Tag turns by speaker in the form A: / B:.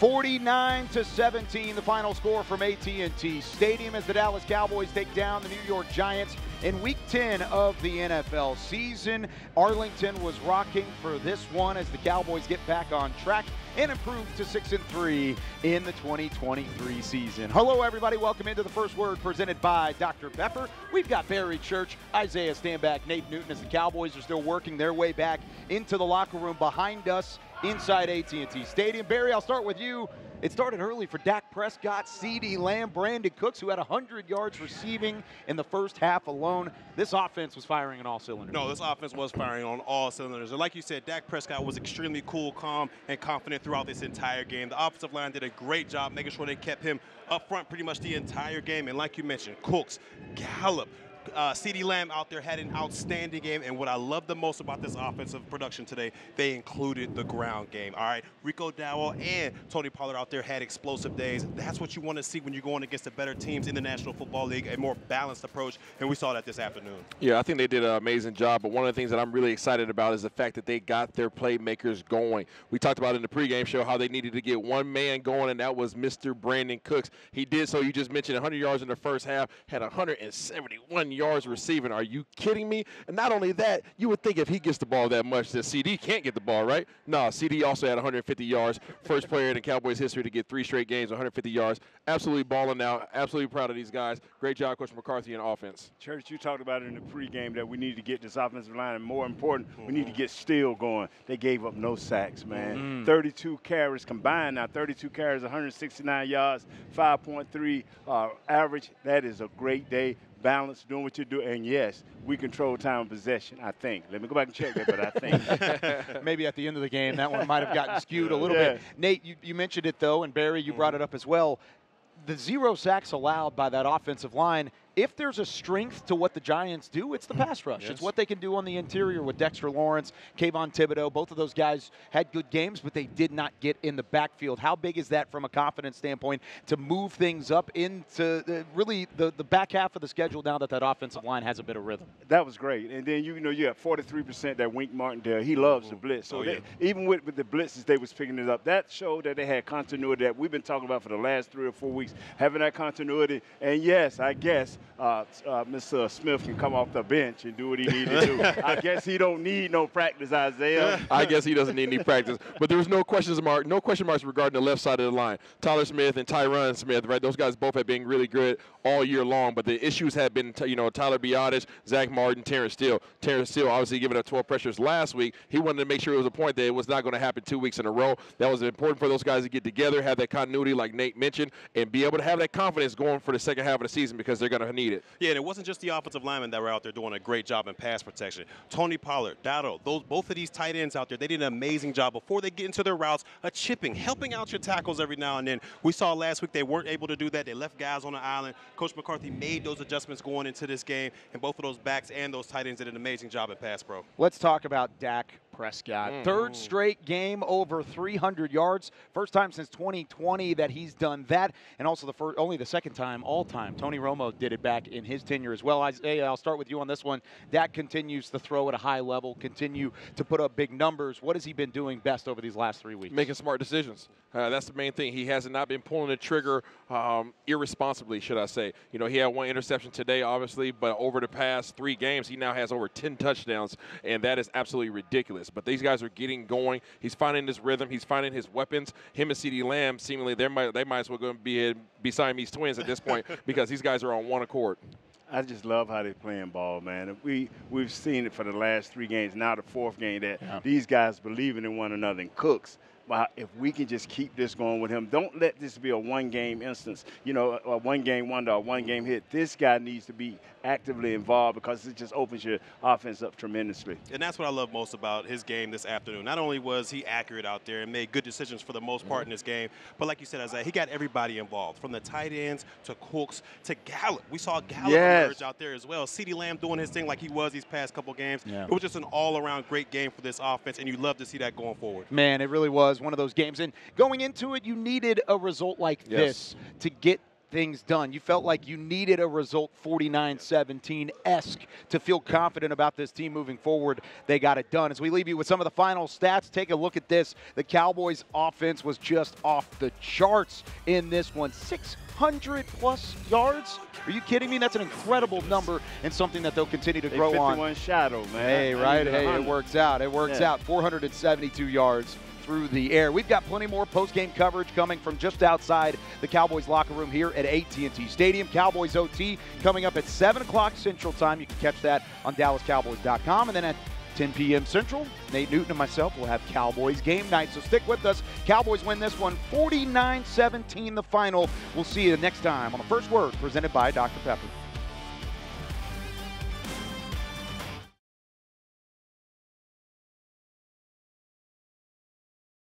A: 49-17, the final score from AT&T Stadium as the Dallas Cowboys take down the New York Giants in Week 10 of the NFL season. Arlington was rocking for this one as the Cowboys get back on track and improve to 6-3 in the 2023 season. Hello, everybody. Welcome into the First Word presented by Dr. Pepper. We've got Barry Church, Isaiah Stanback, Nate Newton as the Cowboys are still working their way back into the locker room behind us inside AT&T Stadium. Barry, I'll start with you. It started early for Dak Prescott, CeeDee Lamb, Brandon Cooks, who had 100 yards receiving in the first half alone. This offense was firing on all cylinders.
B: No, this offense was firing on all cylinders. And like you said, Dak Prescott was extremely cool, calm, and confident throughout this entire game. The offensive line did a great job making sure they kept him up front pretty much the entire game. And like you mentioned, Cooks, Gallup, CeeDee Lamb out there had an outstanding game, and what I love the most about this offensive production today, they included the ground game. All right, Rico Dowell and Tony Pollard out there had explosive days. That's what you want to see when you're going against the better teams in the National Football League, a more balanced approach, and we saw that this afternoon.
C: Yeah, I think they did an amazing job, but one of the things that I'm really excited about is the fact that they got their playmakers going. We talked about in the pregame show how they needed to get one man going, and that was Mr. Brandon Cooks. He did so. You just mentioned 100 yards in the first half, had 171 yards receiving. Are you kidding me? And not only that, you would think if he gets the ball that much that CeeDee can't get the ball, right? No, CeeDee also had 150 yards. First player in Cowboys history to get 3 straight games, 150 yards. Absolutely balling out. Absolutely proud of these guys. Great job, Coach McCarthy, in offense.
D: Church, you talked about it in the pregame that we need to get this offensive line, and more important, we need to get Steele going. They gave up no sacks, man. 32 carries combined now, 32 carries, 169 yards, 5.3 average. That is a great day. Balance, doing what you do, and yes, we control time of possession, I think. Let me go back and check that, but I think.
A: Maybe at the end of the game, that one might have gotten skewed a little bit. Nate, you mentioned it, though, and Barry, you brought it up as well. The 0 sacks allowed by that offensive line, if there's a strength to what the Giants do, it's the pass rush.
B: Yes.
A: It's what they can do on the interior with Dexter Lawrence, Kayvon Thibodeau. Both of those guys had good games, but they did not get in the backfield. How big is that from a confidence standpoint to move things up into really the back half of the schedule now that offensive line has a bit of rhythm?
D: That was great. And then, you have 43% that Wink Martindale. He loves the blitz. So even with the blitzes, they was picking it up. That showed that they had continuity that we've been talking about for the last 3 or 4 weeks, having that continuity. And, yes, I guess Mr. Smith can come off the bench and do what he needs to do. I guess he don't need no practice, Isaiah.
C: I guess he doesn't need any practice. But there was no question marks regarding the left side of the line. Tyler Smith and Tyron Smith, right? Those guys both have been really good all year long. But the issues have been, Tyler Biadasz, Zach Martin, Terrence Steele. Terrence Steele obviously giving up 12 pressures last week. He wanted to make sure it was a point that it was not going to happen 2 weeks in a row. That was important for those guys to get together, have that continuity like Nate mentioned, and be able to have that confidence going for the second half of the season because they're going to need it.
B: Yeah, and it wasn't just the offensive linemen that were out there doing a great job in pass protection. Tony Pollard, Dowdle, both of these tight ends out there, they did an amazing job before they get into their routes, chipping, helping out your tackles every now and then. We saw last week they weren't able to do that. They left guys on the island. Coach McCarthy made those adjustments going into this game, and both of those backs and those tight ends did an amazing job at pass pro.
A: Let's talk about Dak Prescott. Third straight game over 300 yards. First time since 2020 that he's done that, and also only the second time all time. Tony Romo did it back in his tenure as well. Isaiah, I'll start with you on this one. Dak continues to throw at a high level, continue to put up big numbers. What has he been doing best over these last 3 weeks?
C: Making smart decisions. That's the main thing. He has not been pulling the trigger irresponsibly, should I say. He had 1 interception today, obviously, but over the past 3 games, he now has over 10 touchdowns, and that is absolutely ridiculous. But these guys are getting going. He's finding his rhythm. He's finding his weapons. Him and CeeDee Lamb, seemingly, they might as well go and be Siamese twins at this point because these guys are on one accord.
D: I just love how they're playing ball, man. We've seen it for the last 3 games, now the 4th game, that these guys believing in one another. And Cooks, if we can just keep this going with him, don't let this be a one-game instance, a one-game wonder, a one-game hit. This guy needs to be actively involved because it just opens your offense up tremendously.
B: And that's what I love most about his game this afternoon. Not only was he accurate out there and made good decisions for the most part in this game, but like you said, Isaiah, he got everybody involved, from the tight ends to Cooks to Gallup. We saw Gallup emerge out there as well. CeeDee Lamb doing his thing like he was these past couple games. It was just an all-around great game for this offense, and you love to see that going forward.
A: Man, it really was one of those games. And going into it, you needed a result like this to get things done. You felt like you needed a result 49-17-esque to feel confident about this team moving forward. They got it done. As we leave you with some of the final stats, take a look at this. The Cowboys offense was just off the charts in this one. 600-plus yards? Are you kidding me? That's an incredible number and something that they'll continue to grow
D: 51
A: on.
D: 51 shadow, man.
A: Hey, right? Hey, it works out. It works out. 472 yards through the air. We've got plenty more post-game coverage coming from just outside the Cowboys locker room here at AT&T Stadium. Cowboys OT coming up at 7 o'clock Central Time. You can catch that on DallasCowboys.com. And then at 10 p.m. Central, Nate Newton and myself will have Cowboys game night. So stick with us. Cowboys win this one 49-17 the final. We'll see you next time on The First Word presented by Dr. Pepper.